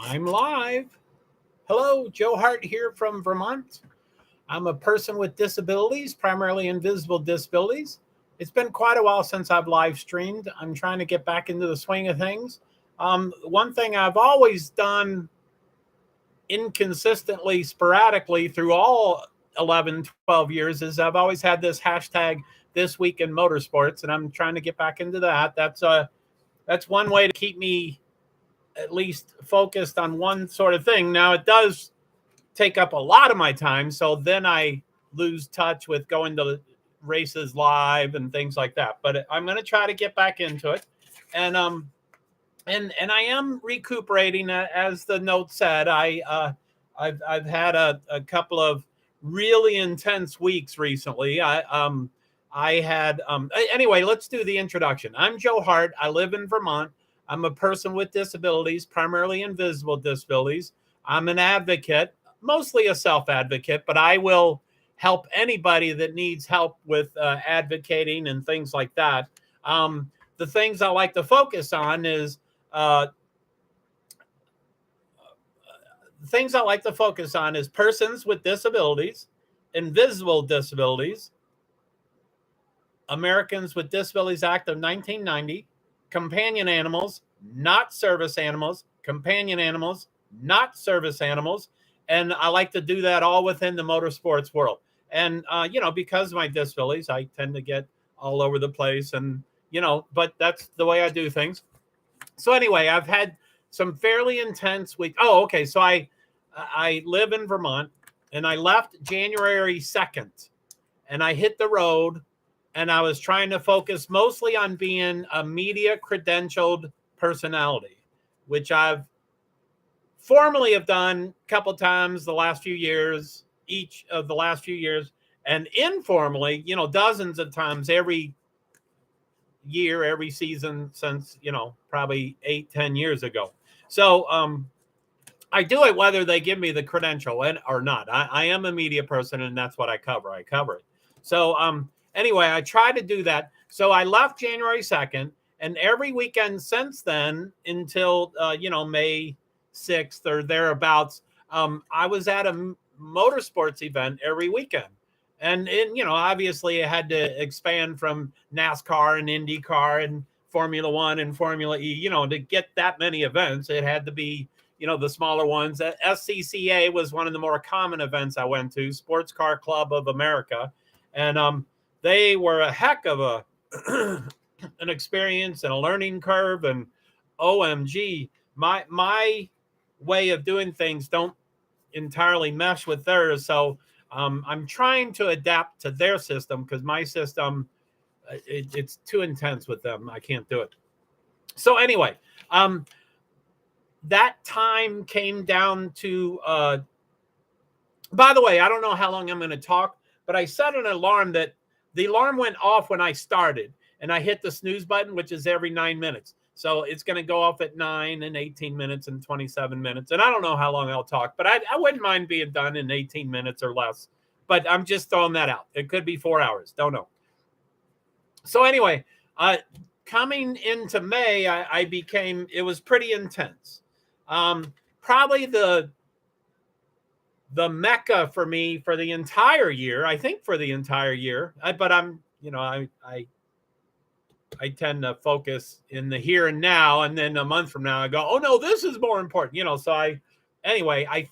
I'm live. Hello, Joe Hart here from Vermont. I'm a person with disabilities, primarily invisible disabilities. It's been quite a while since I've live streamed. I'm trying to get back into the swing of things. One thing I've always done inconsistently, sporadically through all 11, 12 years is I've always had this hashtag this week in motorsports, and I'm trying to get back into that. That's one way to keep me at least focused on one sort of thing. Now it does take up a lot of my time, so then I lose touch with going to races live and things like that. But I'm going to try to get back into it, and and I am recuperating, as the note said. I've had a couple of really intense weeks recently. I had anyway. Let's do the introduction. I'm Joe Hart. I live in Vermont. I'm a person with disabilities, primarily invisible disabilities. I'm an advocate, mostly a self-advocate, but I will help anybody that needs help with advocating and things like that. The things I like to focus on is uh, persons with disabilities, invisible disabilities, Americans with Disabilities Act of 1990, companion animals, not service animals, companion animals, not service animals. And I like to do that all within the motorsports world. And, because of my disabilities, I tend to get all over the place and, but that's the way I do things. So anyway, I've had some fairly intense week. Oh, okay. So I live in Vermont, and I left January 2nd, and I hit the road, and I was trying to focus mostly on being a media credentialed personality, which I've formally have done a couple times the last few years, each of the last few years, and informally, dozens of times every year, every season since, probably 8-10 years ago. So I do it whether they give me the credential or not. I am a media person, and that's what I cover. I cover it. So anyway, I try to do that. So I left January 2nd, and every weekend since then until May 6th or thereabouts, I was at a motorsports event every weekend. And obviously it had to expand from NASCAR and IndyCar and Formula One and Formula E, to get that many events. It had to be, the smaller ones. SCCA was one of the more common events I went to, Sports Car Club of America. And they were a heck of an experience and a learning curve. And OMG, my way of doing things don't entirely mesh with theirs. So I'm trying to adapt to their system because my system, it's too intense with them. I can't do it. So anyway, that time came down to, by the way, I don't know how long I'm going to talk, but I set an alarm that the alarm went off when I started, and I hit the snooze button, which is every 9 minutes. So it's going to go off at 9 and 18 minutes and 27 minutes. And I don't know how long I'll talk, but I wouldn't mind being done in 18 minutes or less. But I'm just throwing that out. It could be 4 hours. Don't know. So anyway, coming into May, it was pretty intense. Probably the mecca for me for the entire year, I think for the entire year. But I'm, I tend to focus in the here and now, and then a month from now I go, oh no, this is more important, so I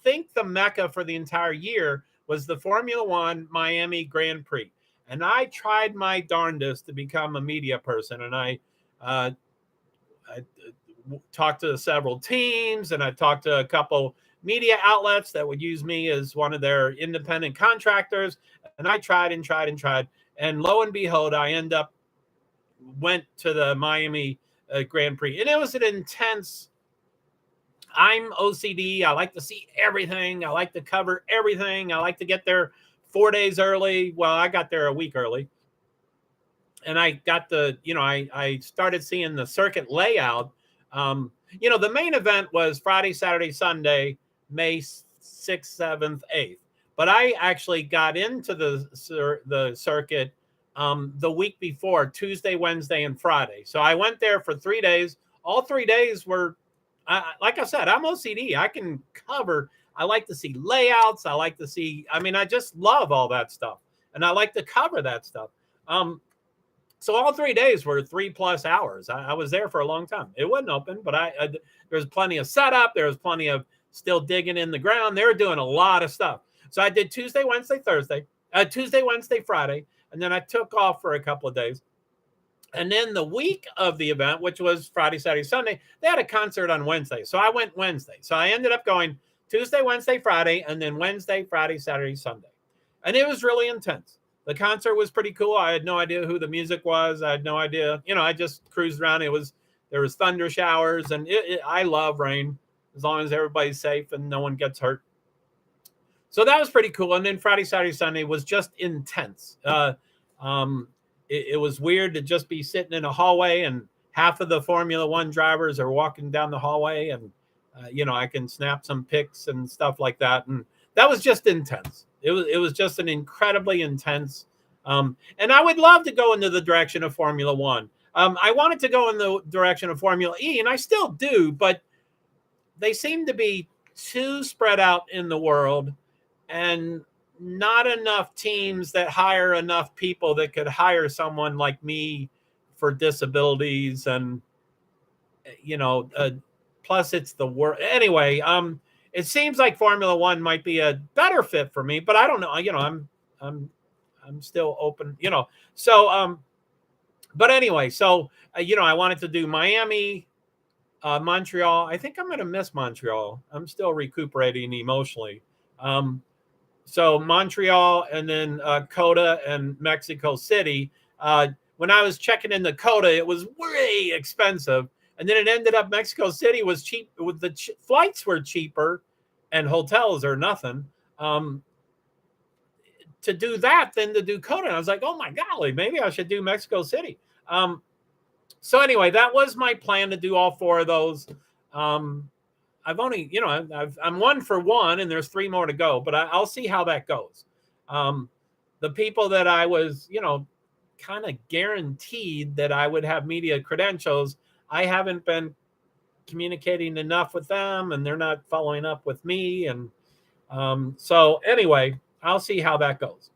think the mecca for the entire year was the Formula One Miami Grand Prix. And I tried my darndest to become a media person, and I talked to several teams, and I talked to a couple media outlets that would use me as one of their independent contractors. And I tried and tried and tried. And lo and behold, I went to the Miami Grand Prix. And it was an intense, I'm OCD. I like to see everything. I like to cover everything. I like to get there 4 days early. Well, I got there a week early. And I got I started seeing the circuit layout. The main event was Friday, Saturday, Sunday, May 6th, 7th, 8th. But I actually got into the circuit the week before, Tuesday, Wednesday, and Friday. So I went there for 3 days. All 3 days were like I said, I'm OCD. I can cover. I like to see layouts. I like to see. I mean, I just love all that stuff, and I like to cover that stuff. So all 3 days were 3+ hours. I was there for a long time. It wasn't open, but there was plenty of setup. There was plenty of still digging in the ground. They were doing a lot of stuff. So I did Tuesday, Wednesday, Thursday, Tuesday, Wednesday, Friday, and then I took off for a couple of days. And then the week of the event, which was Friday, Saturday, Sunday, they had a concert on Wednesday. So I went Wednesday. So I ended up going Tuesday, Wednesday, Friday, and then Wednesday, Friday, Saturday, Sunday. And it was really intense. The concert was pretty cool. I had no idea who the music was. I had no idea. I just cruised around. There was thunder showers, and I love rain as long as everybody's safe and no one gets hurt. So that was pretty cool. And then Friday, Saturday, Sunday was just intense. It was weird to just be sitting in a hallway, and half of the Formula One drivers are walking down the hallway, and I can snap some pics and stuff like that. And that was just intense. It was just an incredibly intense. And I would love to go into the direction of Formula One. I wanted to go in the direction of Formula E, and I still do, but they seem to be too spread out in the world, and not enough teams that hire enough people that could hire someone like me for disabilities. And, plus it's the work. Anyway, it seems like Formula One might be a better fit for me, but I don't know. I'm still open, So, but anyway, so, I wanted to do Miami, Montreal. I think I'm going to miss Montreal. I'm still recuperating emotionally. So Montreal, and then Coda and Mexico City. When I was checking in the Coda, it was way expensive. And then it ended up Mexico City was cheap. With the flights were cheaper and hotels are nothing. To do that than to do Coda. And I was like, oh my golly, maybe I should do Mexico City. So anyway, that was my plan, to do all 4 of those. I've only, I'm 1 for 1, and there's 3 more to go, but I'll see how that goes. The people that I was, kind of guaranteed that I would have media credentials, I haven't been communicating enough with them, and they're not following up with me. And so anyway, I'll see how that goes.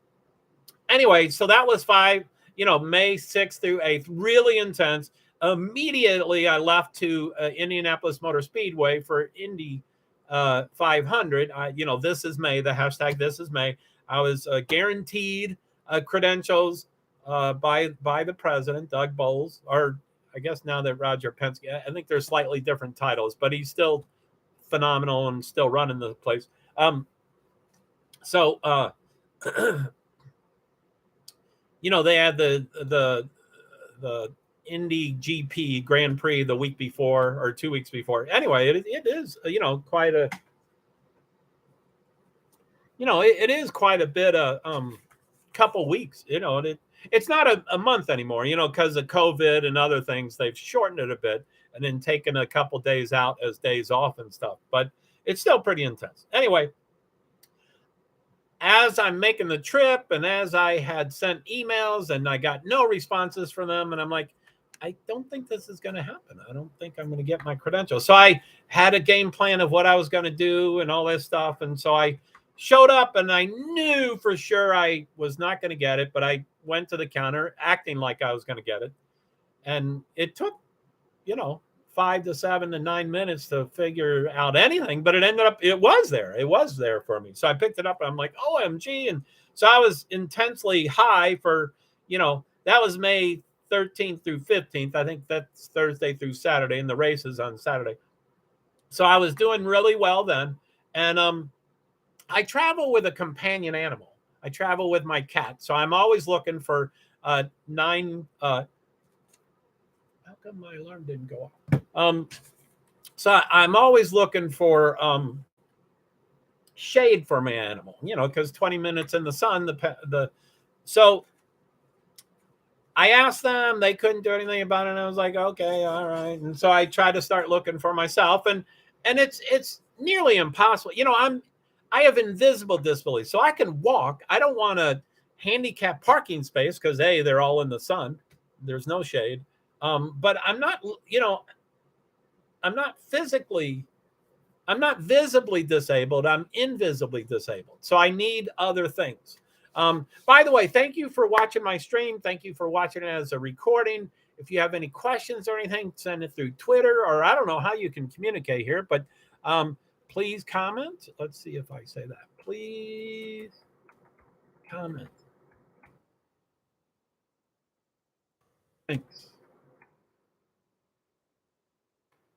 Anyway, so that was 5, May 6th through 8th, really intense. Immediately, I left to Indianapolis Motor Speedway for Indy 500. This is May, the hashtag this is May. I was guaranteed credentials by the president, Doug Bowles, or I guess now that Roger Penske, I think there's slightly different titles, but he's still phenomenal and still running the place. So, they had the Indy GP Grand Prix the week before, or 2 weeks before. Anyway, it is, quite a, it is quite a bit of couple weeks, it's not a month anymore, because of COVID and other things. They've shortened it a bit and then taken a couple days out as days off and stuff, but it's still pretty intense. Anyway, as I'm making the trip, and as I had sent emails and I got no responses from them, and I'm like, I don't think this is going to happen. I don't think I'm going to get my credentials. So I had a game plan of what I was going to do and all this stuff. And so I showed up, and I knew for sure I was not going to get it, but I went to the counter acting like I was going to get it. And it took, 5 to 7 to 9 minutes to figure out anything, but it was there for me. So I picked it up, and I'm like, OMG. And so I was intensely high for, that was May 13th through 15th. I think that's Thursday through Saturday, and the race is on Saturday. So I was doing really well then. And I travel with a companion animal. I travel with my cat. So I'm always looking for 9. How come my alarm didn't go off? So I'm always looking for shade for my animal, because 20 minutes in the sun, so I asked them, they couldn't do anything about it. And I was like, okay, all right. And so I tried to start looking for myself, and it's nearly impossible. I have invisible disabilities, so I can walk. I don't want a handicap parking space because they're all in the sun. There's no shade. But I'm not, visibly disabled. I'm invisibly disabled. So I need other things. By the way, thank you for watching my stream. Thank you for watching it as a recording. If you have any questions or anything, send it through Twitter, or I don't know how you can communicate here, but please comment. Let's see if I say that. Please comment. Thanks.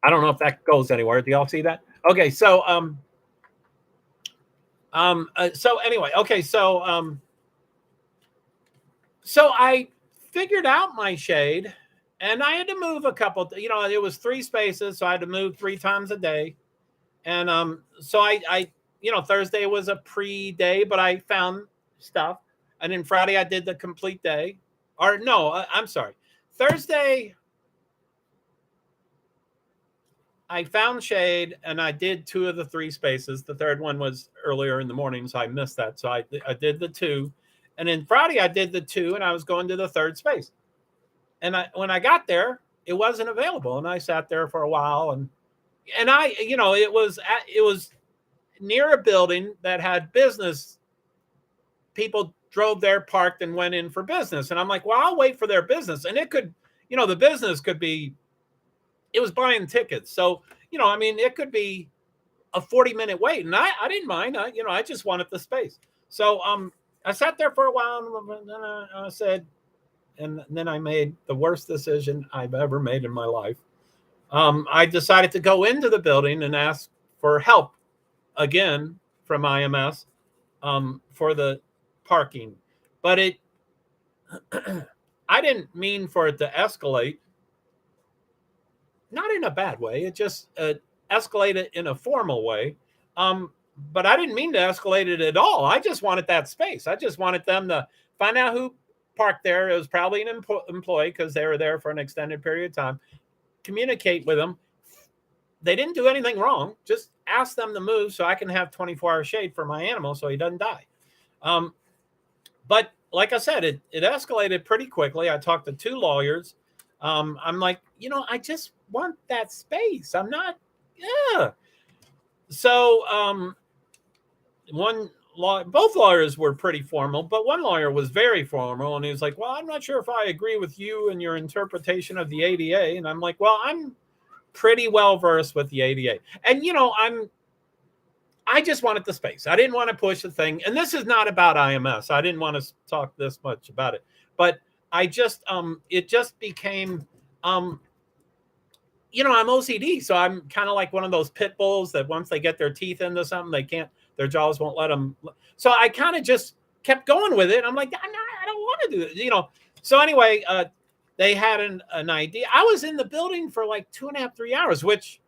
I don't know if that goes anywhere. Do y'all see that? Okay, so so anyway, okay, so I figured out my shade, and I had to move a couple. It was 3 spaces, so I had to move 3 times a day. And so I Thursday was a pre-day, but I found stuff, and then Friday I did the complete day. Or no, I'm sorry, Thursday I found shade, and I did 2 of the 3 spaces. The third one was earlier in the morning, so I missed that. So I did the 2, and then Friday I did the 2, and I was going to the 3rd space. And when I got there, it wasn't available, and I sat there for a while, and it was near a building that had business. People drove there, parked, and went in for business, and I'm like, well, I'll wait for their business, and it could, the business could be. It was buying tickets. So, it could be a 40-minute wait. And I didn't mind. I just wanted the space. So I sat there for a while, and then I said, and then I made the worst decision I've ever made in my life. I decided to go into the building and ask for help again from IMS for the parking. But I didn't mean for it to escalate. Not in a bad way. It just escalated in a formal way. But I didn't mean to escalate it at all. I just wanted that space. I just wanted them to find out who parked there. It was probably an employee because they were there for an extended period of time. Communicate with them. They didn't do anything wrong. Just ask them to move so I can have 24-hour shade for my animal so he doesn't die. But like I said, it escalated pretty quickly. I talked to 2 lawyers. I'm like, I just want that space. I'm not, yeah. So both lawyers were pretty formal, but one lawyer was very formal, and he was like, well, I'm not sure if I agree with you and your interpretation of the ADA. And I'm like, well, I'm pretty well versed with the ADA. And, I just wanted the space. I didn't want to push the thing. And this is not about IMS. I didn't want to talk this much about it, but I just, it just became, I'm OCD. So I'm kind of like one of those pit bulls that once they get their teeth into something, their jaws won't let them. So I kind of just kept going with it. I'm like, I don't want to do it, So anyway, they had an idea. I was in the building for like 2.5, 3 hours, which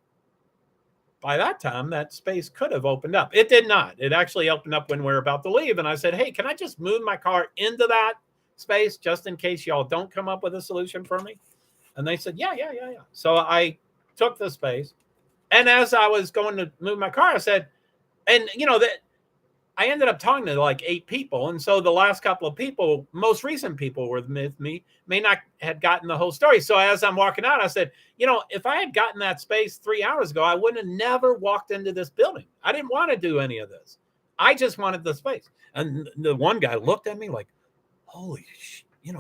by that time, that space could have opened up. It did not. It actually opened up when we were about to leave. And I said, hey, can I just move my car into that space just in case y'all don't come up with a solution for me? And they said, yeah. So I took the space. And as I was going to move my car, I said, and that I ended up talking to like 8 people. And so the last couple of people, most recent people were with me, may not had gotten the whole story. So as I'm walking out, I said, if I had gotten that space 3 hours ago, I wouldn't have never walked into this building. I didn't want to do any of this. I just wanted the space. And the one guy looked at me like, holy,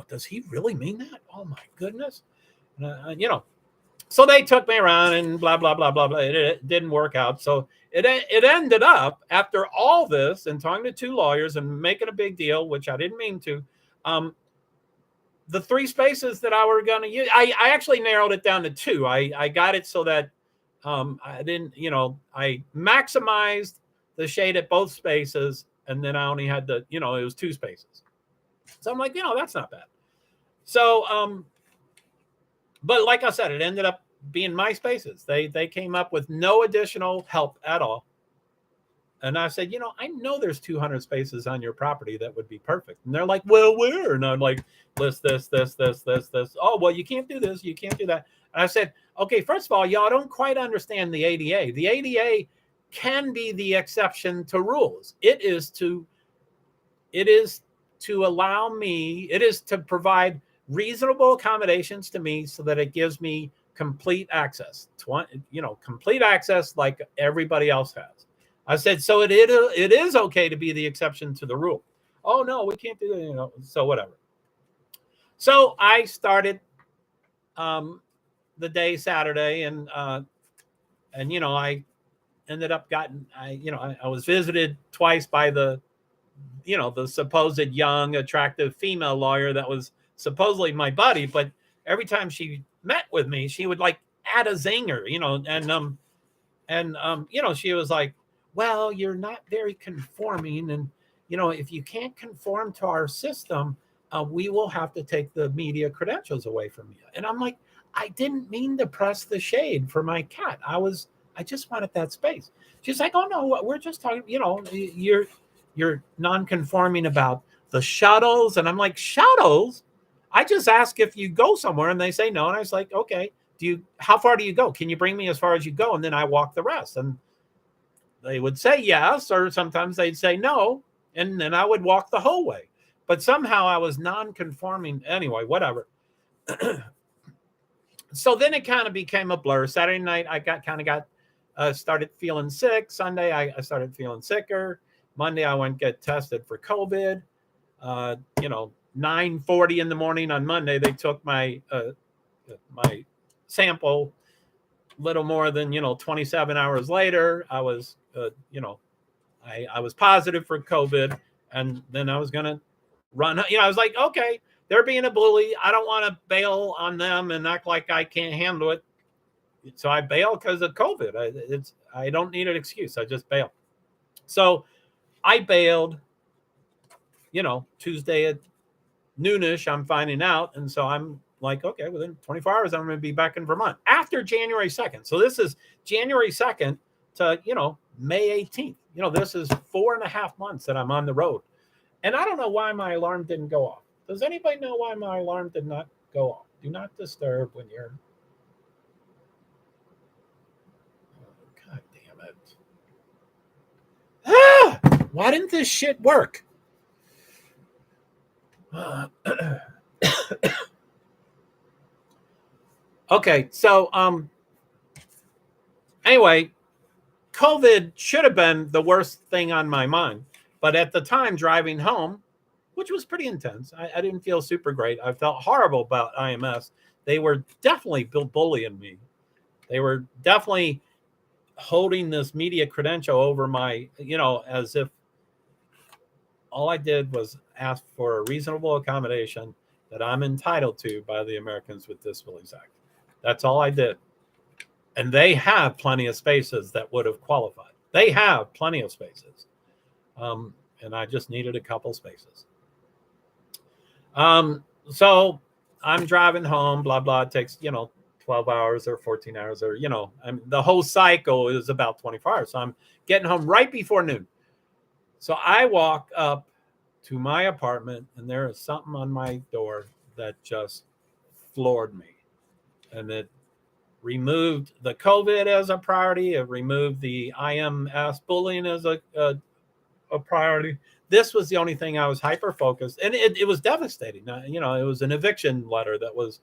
does he really mean that? Oh my goodness. So they took me around and blah, blah, blah, blah, blah. It didn't work out. So it ended up, after all this and talking to 2 lawyers and making a big deal, which I didn't mean to, the 3 spaces that I were going to use, I actually narrowed it down to 2. I got it so that I didn't, I maximized the shade at both spaces, and then I only had it was 2 spaces. So I'm like, that's not bad. So, but like I said, it ended up being my spaces. They came up with no additional help at all. And I said, I know there's 200 spaces on your property that would be perfect. And they're like, well, where? And I'm like, list this. Oh, well, you can't do this. You can't do that. And I said, okay, first of all, y'all don't quite understand the ADA. The ADA can be the exception to rules. It is to allow me, it is to provide reasonable accommodations to me so that it gives me complete access, complete access like everybody else has. I said, so it is okay to be the exception to the rule. Oh no, we can't do that, so whatever. So I started the day Saturday, and I ended up I was visited twice by the supposed young, attractive female lawyer that was supposedly my buddy, but every time she met with me, she would like add a zinger, and she was like, well, you're not very conforming, and if you can't conform to our system, we will have to take the media credentials away from you. And I'm like, I didn't mean to press the shade for my cat. I just wanted that space. She's like, oh no, we're just talking, you're non-conforming about the shuttles. And I'm like, shuttles? I just ask if you go somewhere, and they say no. And I was like, okay, how far do you go? Can you bring me as far as you go? And then I walk the rest. And they would say yes, or sometimes they'd say no. And then I would walk the whole way. But somehow I was non-conforming. Anyway, whatever. So then it kind of became a blur. Saturday night, I started feeling sick. Sunday, I started feeling sicker. Monday, I went get tested for COVID. 9:40 in the morning on Monday, they took my sample. Little more than 27 hours later, I was I was positive for COVID, and then I was gonna run. I was like, okay, they're being a bully. I don't want to bail on them and act like I can't handle it. So I bail because of COVID. I don't need an excuse. I just bail. So I bailed. Tuesday at noonish, I'm finding out, and so I'm like, okay, within 24 hours, I'm going to be back in Vermont after January 2nd. So this is January 2nd to May 18th. This is 4.5 months that I'm on the road, and I don't know why my alarm didn't go off. Does anybody know why my alarm did not go off? Do not disturb when you're. Oh, God damn it! Why didn't this shit work? Okay, so anyway, COVID should have been the worst thing on my mind, but at the time driving home, which was pretty intense, I didn't feel super great. I felt horrible about IMS. They were definitely bullying me. They were definitely holding this media credential over my, as if all I did was ask for a reasonable accommodation that I'm entitled to by the Americans with Disabilities Act. That's all I did. And they have plenty of spaces that would have qualified. They have plenty of spaces. And I just needed a couple spaces. So I'm driving home, blah, blah. It takes, 12 hours or 14 hours or, the whole cycle is about 24 hours. So I'm getting home right before noon. So I walk up to my apartment, and there is something on my door that just floored me. And it removed the COVID as a priority. It removed the IMS bullying as a priority. This was the only thing I was hyper-focused. And it was devastating. It was an eviction letter that was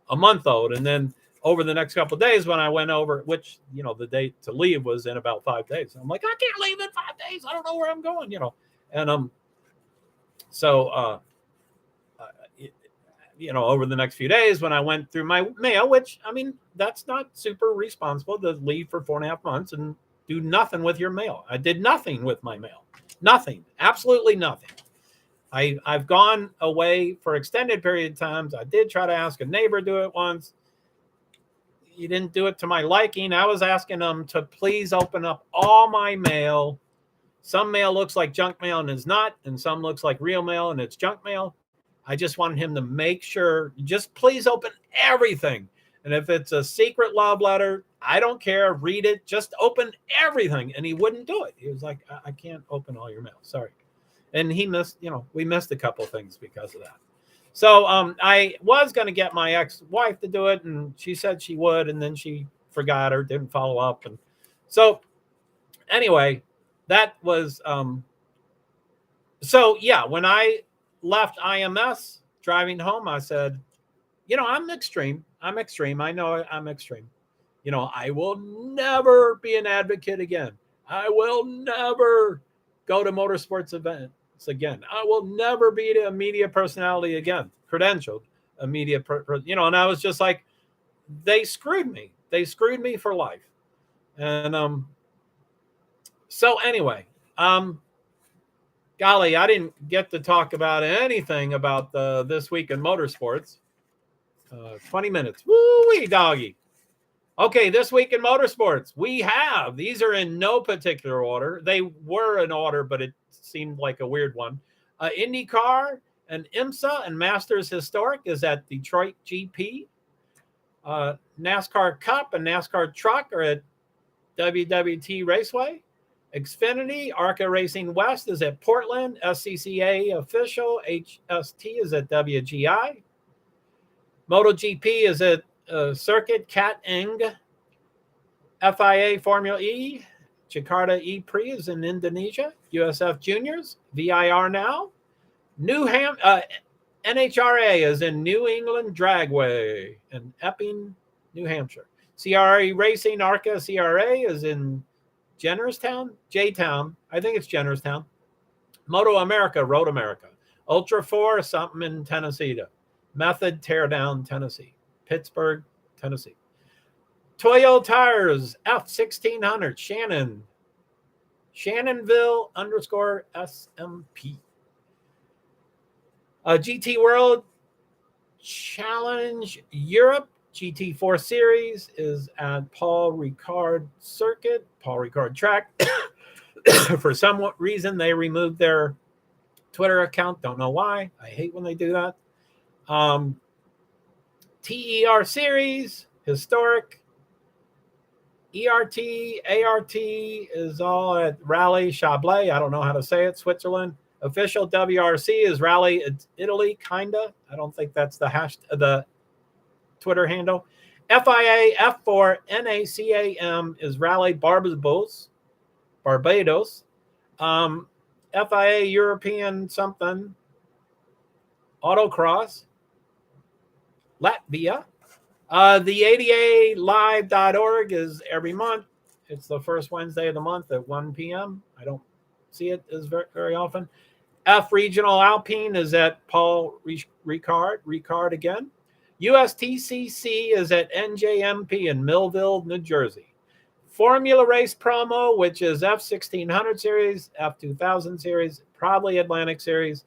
a month old. And then over the next couple of days when I went over, which, the date to leave was in about 5 days. I'm like, I can't leave in 5 days. I don't know where I'm going, And so over the next few days when I went through my mail, which, that's not super responsible to leave for 4.5 months and do nothing with your mail. I did nothing with my mail. Nothing. Absolutely nothing. I've gone away for extended period of times. I did try to ask a neighbor to do it once. He didn't do it to my liking. I was asking him to please open up all my mail. Some mail looks like junk mail and is not, and some looks like real mail and it's junk mail. I just wanted him to make sure, just please open everything. And if it's a secret love letter, I don't care. Read it. Just open everything. And he wouldn't do it. He was like, I can't open all your mail. Sorry. And he missed, we missed a couple things because of that. So I was going to get my ex-wife to do it, and she said she would, and then she forgot or didn't follow up. And so anyway, that was so yeah, when I left IMS driving home, I said, I'm extreme. I'm extreme. I know I'm extreme. I will never be an advocate again. I will never go to motorsports events again. I will never be a media personality again, credentialed a media, and I was just like, they screwed me. They screwed me for life. And so anyway, golly, I didn't get to talk about anything about this week in motorsports. 20 minutes. Woo-wee, doggy. Okay, this week in motorsports, these are in no particular order. They were in order, but it seemed like a weird one. IndyCar and IMSA and Masters Historic is at Detroit GP. NASCAR Cup and NASCAR Truck are at WWT Raceway. Xfinity, ARCA Racing West is at Portland. SCCA Official, HST is at WGI. MotoGP is at Circuit Cat Eng. FIA Formula E, Jakarta E-Prix is in Indonesia. USF Juniors, VIR now. NHRA is in New England Dragway in Epping, New Hampshire. CRA Racing ARCA CRA is in J-Town. I think it's Jennerstown. Moto America, Road America. Ultra 4, something in Tennessee. Method, Teardown, Tennessee. Pittsburgh, Tennessee. Toyo Tires, F1600, Shannonville _SMP. GT World Challenge Europe, GT4 Series is at Paul Ricard Circuit, Paul Ricard Track. For some reason, they removed their Twitter account. Don't know why. I hate when they do that. TER Series, Historic. ERT, ART is all at Rally Chablais. I don't know how to say it. Switzerland. Official WRC is Rally Italy, kinda. I don't think that's the Twitter handle. FIA F4 NACAM is Rally Barbados. FIA European something. Autocross. Latvia. The ADAlive.org is every month. It's the first Wednesday of the month at 1 p.m. I don't see it as very often. F Regional Alpine is at Paul Ricard again. USTCC is at NJMP in Millville, New Jersey. Formula Race Promo, which is F1600 Series, F2000 Series, probably Atlantic Series,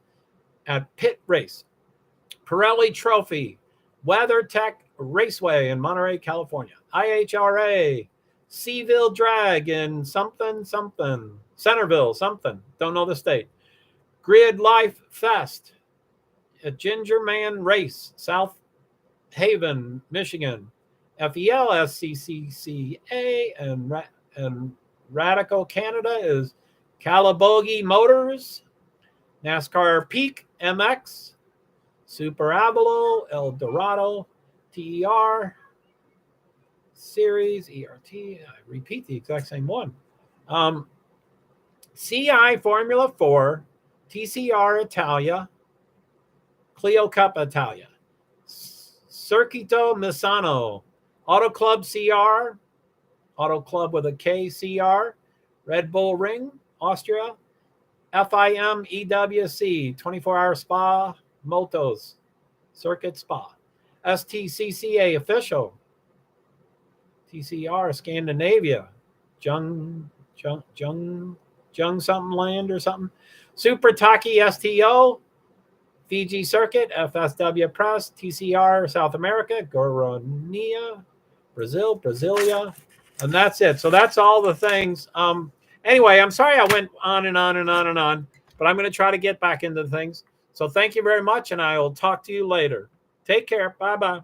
at Pit Race. Pirelli Trophy, WeatherTech Raceway in Monterey, California. IHRA, Seaville Drag in something, Centerville, something. Don't know the state. Grid Life Fest, a Ginger Man Race, South Haven, Michigan. FEL, SCCCA, and Radical Canada is Calabogie Motors. NASCAR Peak MX, Super Avalo, El Dorado, TER Series, ERT. I repeat the exact same one. CI Formula 4, TCR Italia, Clio Cup Italia, Circuito Misano, Auto Club CR, Auto Club with a K CR, Red Bull Ring, Austria, FIM EWC, 24-hour Spa Motos, Circuit Spa, STCCA Official, TCR Scandinavia, Jung something land or something, Super Taki STO, Fiji Circuit, FSW Press, TCR South America, Goiânia, Brasilia, and that's it. So that's all the things. Anyway, I'm sorry I went on and on and on and on, but I'm going to try to get back into things. So thank you very much, and I will talk to you later. Take care. Bye-bye.